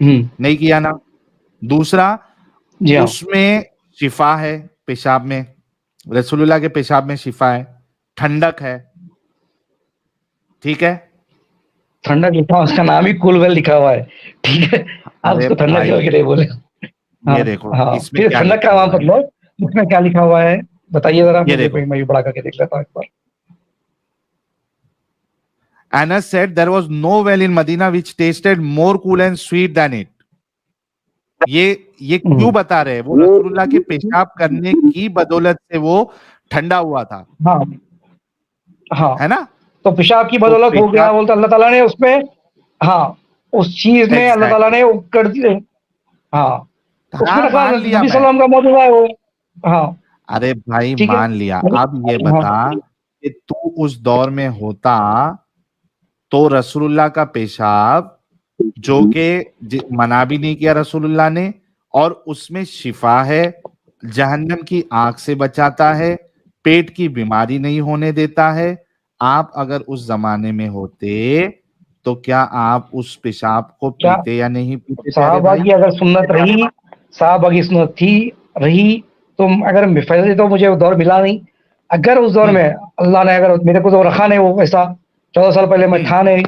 Speaker 1: नहीं किया ना। दूसरा, उसमें शिफा है, पेशाब में, रसूलुल्लाह के पेशाब में शिफा है, ठंडक है, ठीक है।
Speaker 3: ठंडक लिखा, उसका नाम ही कूलवेल लिखा हुआ है, ठीक है। आप उसको ठंडक वगैरह बोले।
Speaker 1: ये देखो, इसमें क्या
Speaker 3: ठंडक का नाम कर लो, इसमें क्या लिखा हुआ है बताइए जरा, मैं भी बड़ा करके देख लेता हूं एक बार।
Speaker 1: Anas said there was no well in Medina which tasted more cool and sweet than it. ये क्यों बता रहे हैं? वो रसूलुल्लाह के पेशाब करने की बदौलत से वो ठंडा हुआ था।
Speaker 3: हाँ, हाँ,
Speaker 1: है ना।
Speaker 3: तो पेशाब की बदौलत हो गया, बोलता अल्लाह ताला ने उसमें, हाँ, उस चीज में अल्लाह ताला ने कर दिए। हाँ, उसमें नबी सल्लम का मौजूद है वो। हाँ,
Speaker 1: अरे भाई मान लिया। अब ये बता कि तू उस दौर में होता तो रसूलुल्लाह का पेशाब, जो कि मना भी नहीं किया रसूलुल्लाह ने, और उसमें शिफा है, जहन्नम की आग से बचाता है, पेट की बीमारी नहीं होने देता है, आप अगर उस जमाने में होते तो क्या आप उस पेशाब को पीते या नहीं पीते?
Speaker 3: साहबा की अगर सुन्नत रही, साहबा की सुन्नत थी रही, तो अगर फैसले तो मुझे दौर मिला नहीं, अगर उस दौर में अल्लाह ने अगर मेरे को तो रखा नहीं, वो ऐसा 14 साल पहले मैं था नहीं,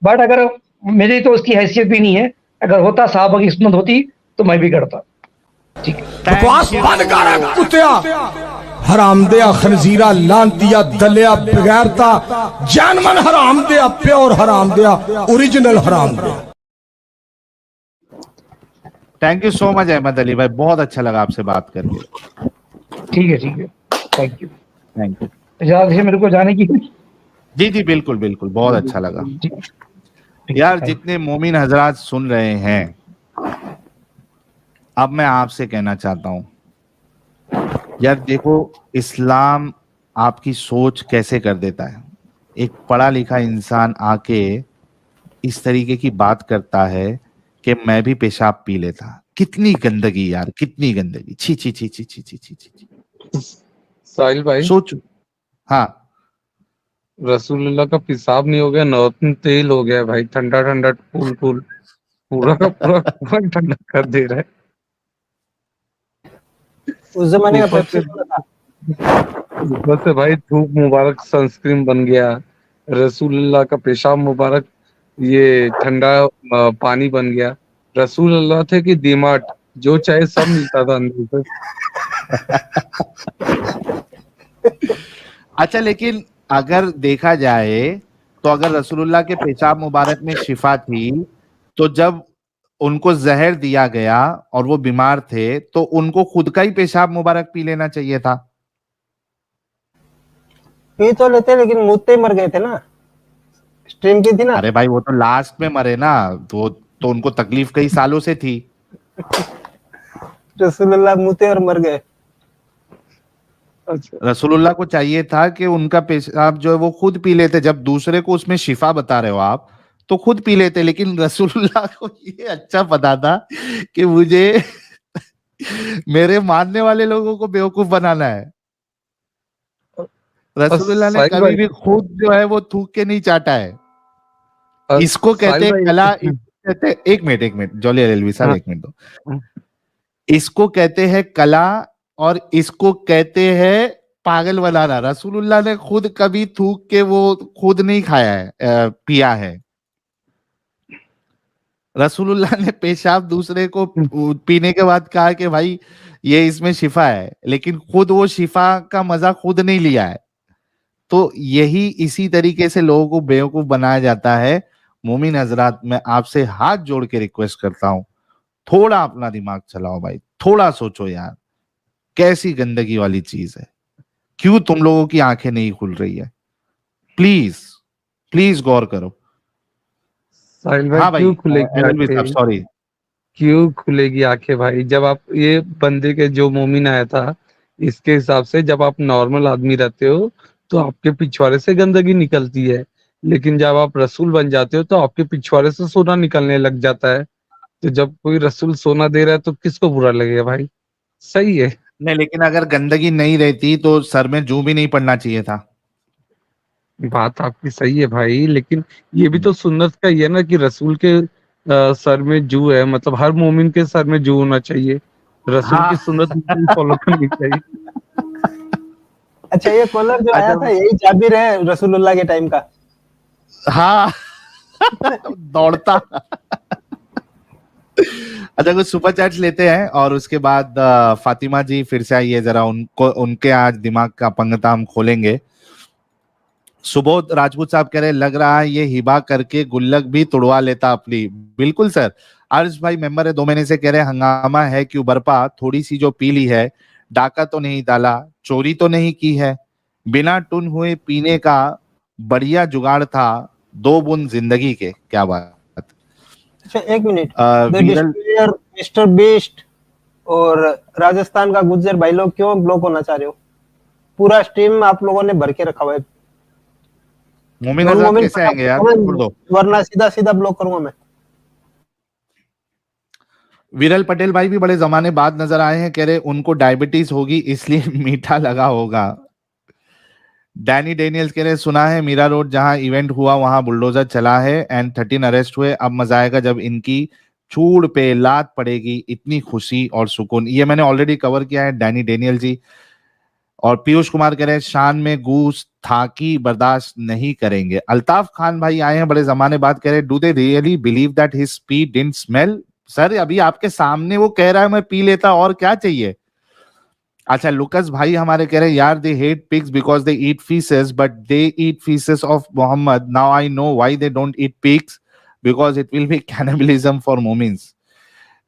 Speaker 3: बट अगर मेरी तो उसकी हैसियत भी नहीं है, अगर होता साहबा की सुन्नत होती तो मैं भी करता। ठीक है,
Speaker 7: बकवास बंद कर कुत्तिया, हरामदिया, खनजीरा, लांतिया, दलिया, बगैरता, जानमन हरामदिया, प्योर हरामदिया, ओरिजिनल हरामदिया।
Speaker 1: Thank you so much Ahmad Ali भाई, बहुत अच्छा लगा आपसे बात करके।
Speaker 3: ठीक है, थैंक यू। इजाजत है मेरे को जाने की।
Speaker 1: जी जी बिल्कुल बिल्कुल, बहुत अच्छा लगा यार। जितने मोमिन हजरात सुन रहे हैं, अब मैं आपसे कहना चाहता हूं यार, देखो इस्लाम आपकी सोच कैसे कर देता है। एक पढ़ा लिखा इंसान आके इस तरीके की बात करता है कि मैं भी पेशाब पी लेता। कितनी गंदगी यार, कितनी गंदगी, छी छी छी छी छी छी छी छी।
Speaker 2: साहिल भाई,
Speaker 1: सोचो। हाँ
Speaker 2: रसूलुल्लाह का पेशाब नहीं हो गया, नौतन तेल हो गया भाई, ठंडा ठंडा कूल कूल, पूरा का पूरा कुआं ठंडा कर दे रहा है।
Speaker 4: उस जमाने का
Speaker 2: ऊपर
Speaker 4: पेप्सी
Speaker 2: से
Speaker 4: कोला था।
Speaker 2: ऊपर से भाई धूप मुबारक सनस्क्रीन बन गया, रसूलुल्लाह का पेशाब मुबारक ये ठंडा पानी बन गया। रसूलुल्लाह थे कि दिमाग जो चाहे सब मिलता था अंदर से।
Speaker 1: अच्छा, लेकिन अगर देखा जाए तो अगर रसूलुल्लाह के पेशाब मुबारक में शिफा थी, तो जब उनको जहर दिया गया और वो बीमार थे, तो उनको खुद का ही पेशाब मुबारक पी लेना चाहिए था।
Speaker 4: पी तो लेते लेकिन मुझते ही मर गए थे ना, स्ट्रीम की थी ना।
Speaker 1: अरे भाई वो तो लास्ट में मरे ना, तो उनको तकलीफ कई सालों से थी।
Speaker 4: रसूलुल्लाह मुते और मर गए।
Speaker 2: अच्छा,
Speaker 1: रसूलुल्लाह को चाहिए था कि उनका पेशाब जो है वो खुद पी लेते। जब दूसरे को उसमें शिफा बता रहे हो आप, तो खुद पी लेते। लेकिन रसूलुल्लाह को ये अच्छा पता था कि मुझे मेरे मानने वाले लोगों को बेवकूफ बनाना है। रसूलुल्लाह ने
Speaker 2: साहिल
Speaker 1: कभी
Speaker 2: भाई,
Speaker 1: भी खुद जो है वो थूक के नहीं चाटा है। इसको कहते
Speaker 2: साहिल
Speaker 1: हैं
Speaker 2: भाई,
Speaker 1: कला, इसको कहते हैं, एक मिनट जॉली एलएलबी साहब,
Speaker 2: हाँ,
Speaker 1: एक मिनट दो। इसको कहते हैं कला और इसको कहते हैं पागल बनाना। रसूलुल्लाह ने खुद कभी थूक के वो खुद नहीं खाया है, पिया है। रसूलुल्लाह ने पेशाब दूसरे को पीने के बाद कहा कि भाई ये इसमें शिफा है, लेकिन खुद वो शिफा का मजा खुद नहीं लिया है। तो यही इसी तरीके से लोगों को बेवकूफ बनाया जाता है। मोमिन हजरात, मैं आपसे हाथ जोड़ के रिक्वेस्ट करता हूं, थोड़ा अपना दिमाग चलाओ भाई, थोड़ा सोचो यार, कैसी गंदगी वाली चीज है। क्यों तुम लोगों की आंखें नहीं खुल रही है? प्लीज प्लीज गौर करो।
Speaker 2: साहिल भाई
Speaker 1: हाँ भाई,
Speaker 2: क्यों खुलेगी
Speaker 1: एलएलबी साहब
Speaker 2: आंखें?
Speaker 1: सॉरी।
Speaker 2: क्यों खुलेगी आंखें भाई? जब आप ये बंदे के जो मोमिन आया था, इसके हिसाब से जब आप नॉर्मल आदमी रहते हो तो आपके पिछवाड़े से गंदगी निकलती है, लेकिन जब आप रसूल बन जाते हो तो आपके पिछवाड़े से सोना निकलने लग जाता है। तो जब कोई रसूल सोना दे रहा है तो किसको बुरा लगेगा भाई? सही है।
Speaker 1: नहीं, लेकिन अगर गंदगी नहीं रहती तो सर में जू भी नहीं पड़ना चाहिए था।
Speaker 2: बात आपकी सही है भाई, लेकिन ये भी तो सुन्नत का ही है ना कि रसूल के सर में जू है, मतलब हर मोमिन के सर में जू होना चाहिए। रसूल की
Speaker 1: हाँ
Speaker 2: सुन्नत फॉलो करनी चाहिए।
Speaker 4: अच्छा, ये कॉलर जो आया
Speaker 1: अच्छा।
Speaker 4: था यही जाबिर है रसूलुल्लाह के टाइम का।
Speaker 1: हाँ दौड़ता। अच्छा, कुछ सुपर चैट्स लेते हैं और उसके बाद फातिमा जी फिर से आइए, जरा उनको उनके आज दिमाग का पंगता हम खोलेंगे। सुबोध राजपूत साहब कह रहे लग रहा है ये हिबा करके गुल्लक भी तुड़वा लेता अपनी। बिल्कुल सर। अर्श भाई मेंबर है 2 महीने से, कह रहे हंगामा है क्यों बरपा, थोड़ी सी जो पी ली है, डाका तो नहीं डाला, चोरी तो नहीं की है, बिना टुन हुए पीने का बढ़िया जुगाड़ था, 2 बूंद जिंदगी के। क्या बात।
Speaker 4: अच्छा, एक मिनट। द
Speaker 1: वीरल
Speaker 4: डिस्ट्रॉयर, मिस्टर बीस्ट और राजस्थान का गुज्जर भाई लोग क्यों ब्लॉक होना चाह रहे हो? पूरा स्ट्रीम आप लोगों ने भर के रखा हुआ है।
Speaker 1: मोमिन
Speaker 4: नॉन
Speaker 1: हजरत
Speaker 4: मोमिन
Speaker 1: कैसे आएंगे यार,
Speaker 4: फटाफट
Speaker 1: छोड़ दो।
Speaker 4: वरना सीधा सीधा ब्लॉक करूंगा मैं।
Speaker 1: विरल पटेल भाई भी बड़े जमाने बाद नजर आए हैं, कह रहे उनको डायबिटीज होगी इसलिए मीठा लगा होगा। डैनी डेनियल्स कह रहे सुना है मीरा रोड जहां इवेंट हुआ वहां बुलडोजर चला है एंड 13 अरेस्ट हुए। अब मजा आएगा जब इनकी चूड़ पे लात पड़ेगी, इतनी खुशी और सुकून। ये मैंने ऑलरेडी कवर किया है, डैनी डेनियल जी। और पीयूष कुमार कह रहे हैं शान में गूस था कि बर्दाश्त नहीं करेंगे। अल्ताफ खान भाई आए हैं बड़े जमाने बाद, कह रहे do they really believe that his P didn't smell? Sir अभी आपके सामने वो कह रहा है मैं पी लेता, और क्या चाहिए। अच्छा, लुकस भाई हमारे कह रहे हैं यार they hate pigs because they eat faeces but they eat faeces of Muhammad. Now I know why they don't eat pigs, because it will be cannibalism for momins.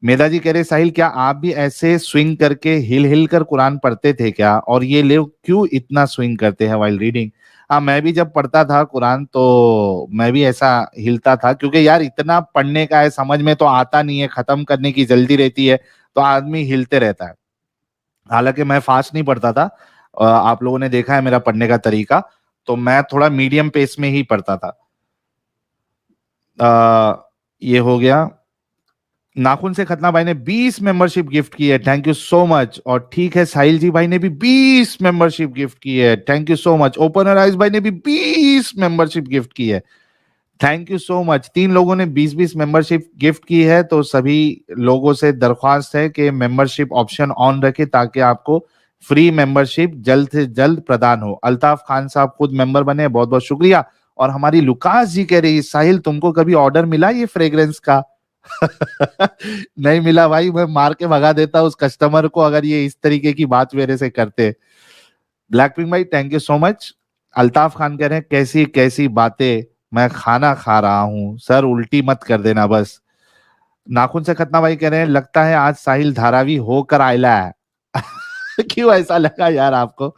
Speaker 1: Medha ji कह रहे साहिल क्या आप भी ऐसे स्विंग करके हिल हिल कर कुरान पढ़ते थे क्या, और ये लोग क्यों इतना स्विंग करते हैं वाइल रीडिंग? हाँ, मैं भी जब पढ़ता था कुरान तो मैं भी ऐसा हिलता था, क्योंकि यार इतना पढ़ने का है, समझ में तो आता नहीं है, खत्म करने की जल्दी रहती है, तो आदमी हिलते रहता है। हालांकि मैं फास्ट नहीं पढ़ता था, आप लोगों ने देखा है मेरा पढ़ने का तरीका, तो मैं थोड़ा मीडियम पेस में ही पढ़ता था। ये हो गया। नाखून से खतना भाई ने 20 मेंबरशिप गिफ्ट की है, थैंक यू सो मच। और ठीक है साहिल जी भाई ने भी 20 मेंबरशिप गिफ्ट की है, thank you so much. Opener eyes भाई ने भी 20 मेंबरशिप गिफ्ट की है, थैंक यू सो मच। 3 लोगों ने 20-20 मेंबरशिप गिफ्ट की है, तो सभी लोगों से दरख्वास्त है कि मेंबरशिप ऑप्शन ऑन रखे ताकि आपको फ्री मेंबरशिप जल्द से जल्द प्रदान हो। अल्ताफ खान साहब खुद मेंबर बने, बहुत बहुत शुक्रिया। और हमारी लुकास जी कह रही साहिल तुमको कभी ऑर्डर मिला ये फ्रेग्रेंस का? नहीं मिला भाई, मैं मार के भगा देता उस कस्टमर को अगर ये इस तरीके की बात मेरे से करते। ब्लैक पिंक भाई thank you so much. Altaf Khan कह रहे हैं कैसी कैसी बातें, मैं खाना खा रहा हूं सर, उल्टी मत कर देना बस। नाखून से खतना भाई कह रहे हैं लगता है आज साहिल धारावी होकर आयला है। क्यों ऐसा लगा यार आपको?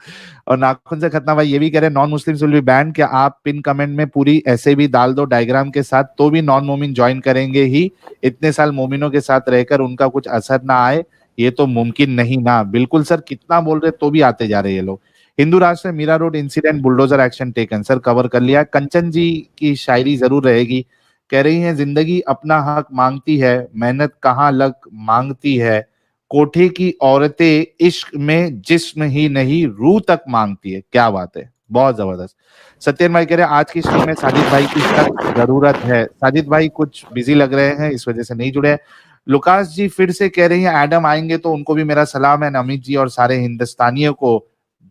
Speaker 1: और नाखून से खतना भाई ये भी कह रहे हैं non Muslim will be ban, क्या आप पिन कमेंट में पूरी ऐसे भी डाल दो डायग्राम के साथ, तो भी नॉन मोमिन ज्वाइन करेंगे ही? इतने साल मोमिनों के साथ रहकर उनका कुछ असर ना आए, ये तो मुमकिन नहीं ना। बिल्कुल सर, कितना बोल रहे तो भी आते जा रहे ये लोग। हिंदू राष्ट्र Mira road incident bulldozer action taken, sir cover कर लिया। कंचन जी की शायरी जरूर रहेगी, कह रही हैं जिंदगी अपना हक मांगती है, मेहनत कहाँ लग मांगती है, कोठे की औरतें इश्क में जिस्म ही नहीं रूह तक मांगती है। क्या बात है, बहुत जबरदस्त। सत्यन भाई कह रहे हैं आज की स्ट्रीम में साजिद भाई की सख्त जरूरत है। साजिद भाई कुछ बिजी लग रहे हैं, इस वजह से नहीं जुड़े हैं। लुकास जी फिर से कह रही हैं एडम आएंगे तो उनको भी मेरा सलाम है, अमित जी और सारे हिंदुस्तानियों को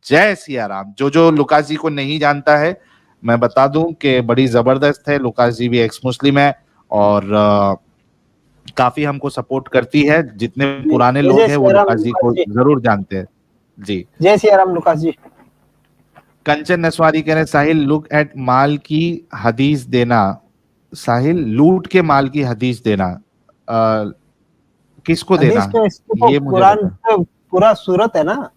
Speaker 1: जय सिया राम। जो लुकास जी को नहीं जानता है मैं बता दूं कि बड़ी जबरदस्त है, लुकास जी भी एक्स मुस्लिम है और काफी हमको सपोर्ट करती है। जितने पुराने लोग हैं वो लुकास जी को जरूर जानते हैं जी।
Speaker 4: जय सिया राम लुकास जी।
Speaker 1: कंचन नसवारी कह रहे हैं साहिल लुक एट माल की हदीस देना, साहिल लूट के माल की हदीस देना, किसको देना ये मुझे
Speaker 4: कुरान पूरा सूरत है ना,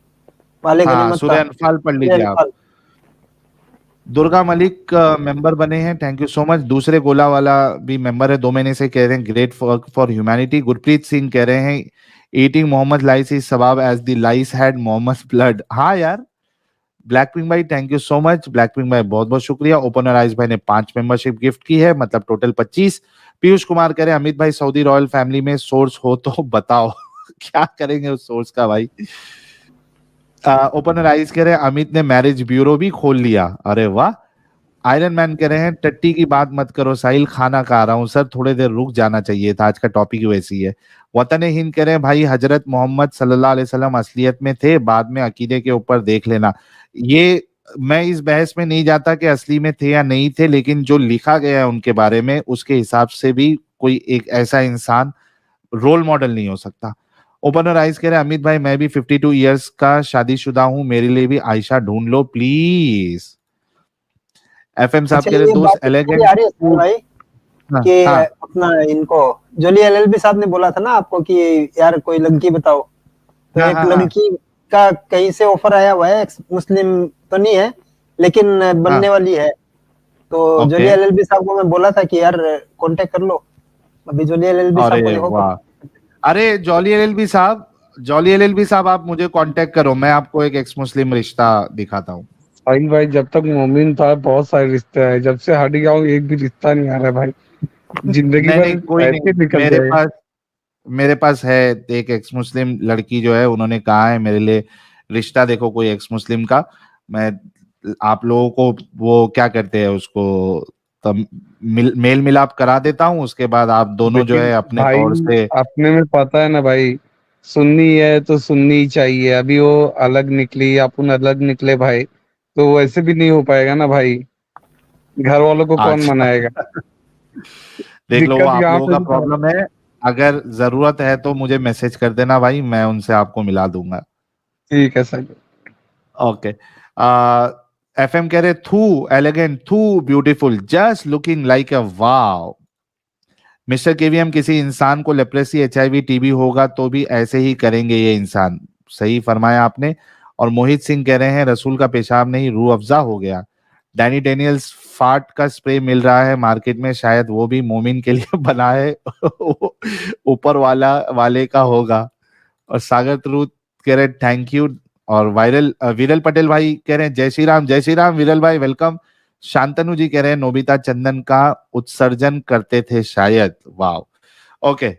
Speaker 4: वाले गनीमत
Speaker 1: सूरह अनफाल पढ़ लीजिए आप। दुर्गा मलिक मेंबर बने हैं, थैंक यू सो मच। दूसरे गोला वाला भी मेंबर है 2 महीने से, कह रहे हैं great work for humanity. Gurpreet Singh कह रहे हैं ईटिंग मोहम्मद लाइस इज सवाब as the lice had Mohammad blood. हाँ यार। ब्लैक पिंक भाई thank you so much. Black pink भाई बहुत बहुत शुक्रिया। ओपनर आइज भाई ने 5 मेंबरशिप गिफ्ट की है, मतलब टोटल 25। पीयूष कुमार कह रहे हैं अमित भाई सऊदी रॉयल फैमिली में सोर्स हो तो बताओ। क्या करेंगे उस सोर्स का भाई? ओपनर आइज कह रहे हैं अमित ने मैरिज ब्यूरो भी खोल लिया, अरे वाह। आयरन मैन कह रहे हैं टट्टी की बात मत करो साहिल, खाना खा रहा हूं सर, थोड़ी देर रुक जाना चाहिए था, आज का टॉपिक वैसी है। वतन हिंद कह रहे हैं भाई हजरत मोहम्मद सल्लल्लाहु अलैहि वसल्लम असलियत में थे, बाद में अकीदे के ऊपर देख लेना। ये मैं इस बहस में नहीं जाता कि असली में थे या नहीं थे, लेकिन जो लिखा गया है उनके बारे में उसके हिसाब से भी कोई एक ऐसा इंसान रोल मॉडल नहीं हो सकता। ओपनर आइज कह रहे हैं अमित भाई मैं भी 52 इयर्स का शादीशुदा हूं, मेरे लिए भी आयशा ढूंढ लो प्लीज। एफएम साहब कह रहे दोस्त एलिगेंट
Speaker 4: भाई कि अपना इनको जोली एलएलबी साहब ने बोला था ना आपको कि यार कोई लड़की बताओ, तो एक लड़की का कहीं से ऑफर आया हुआ है, मुस्लिम तो नहीं है लेकिन बनने वाली है, तो जोली एलएलबी साहब को मैं बोला था कि यार कांटेक्ट कर लो। अभी जोली एलएलबी साहब को देखो।
Speaker 1: अरे जॉली एलएलबी साहब आप मुझे कांटेक्ट करो, मैं आपको एक एक्स मुस्लिम रिश्ता दिखाता हूँ।
Speaker 2: भाई जब तक मोमिन था बहुत सारे रिश्ते आए, जब से हट गया हूँ एक भी रिश्ता नहीं आ रहा भाई। जिंदगी भर
Speaker 1: कोई नहीं, मेरे पास है एक एक्स मुस्लिम लड़की जो है, उन्होंने कहा है मेरे लिए रिश्ता देखो कोई एक्स मुस्लिम का। मैं आप लोगों को वो क्या करते हैं उसको तो मेल मिलाप करा देता हूँ, उसके बाद आप दोनों जो है अपने तौर से।
Speaker 2: अपने में पता है ना भाई, सुन्नी है तो सुन्नी ही चाहिए। अभी वो अलग निकली, अपन अलग निकले भाई, तो वैसे भी नहीं हो पाएगा ना भाई, घर वालों को कौन मनाएगा?
Speaker 1: देख लो आप लोगों का प्रॉब्लम है, अगर जरूरत है तो मुझे मैसेज कर देना भाई, मैं उनसे आपको मिला दूंगा।
Speaker 2: ठीक है सर।
Speaker 1: ओके। एफएम कह रहे थू एलिगेंट, थू ब्यूटीफुल, जस्ट लुकिंग लाइक अ वाव। मिस्टर केवीएम, किसी इंसान को लेप्रेसी, HIV, TB होगा तो भी ऐसे ही करेंगे ये इंसान। सही फरमाया आपने। और मोहित सिंह कह रहे हैं रसूल का पेशाब नहीं रूह अफ़ज़ा हो गया। डैनी डेनियल्स, फाट का स्प्रे मिल रहा है मार्केट में, शायद वो भी मोमिन के लिए बना है ऊपर वाले का होगा। और सागर तरूत कह रहे थैंक यू। और विरल पटेल भाई कह रहे हैं जय श्री राम विरल भाई वेलकम। शांतनु जी कह रहे हैं नोबिता चंदन का उत्सर्जन करते थे शायद। वाह, ओके,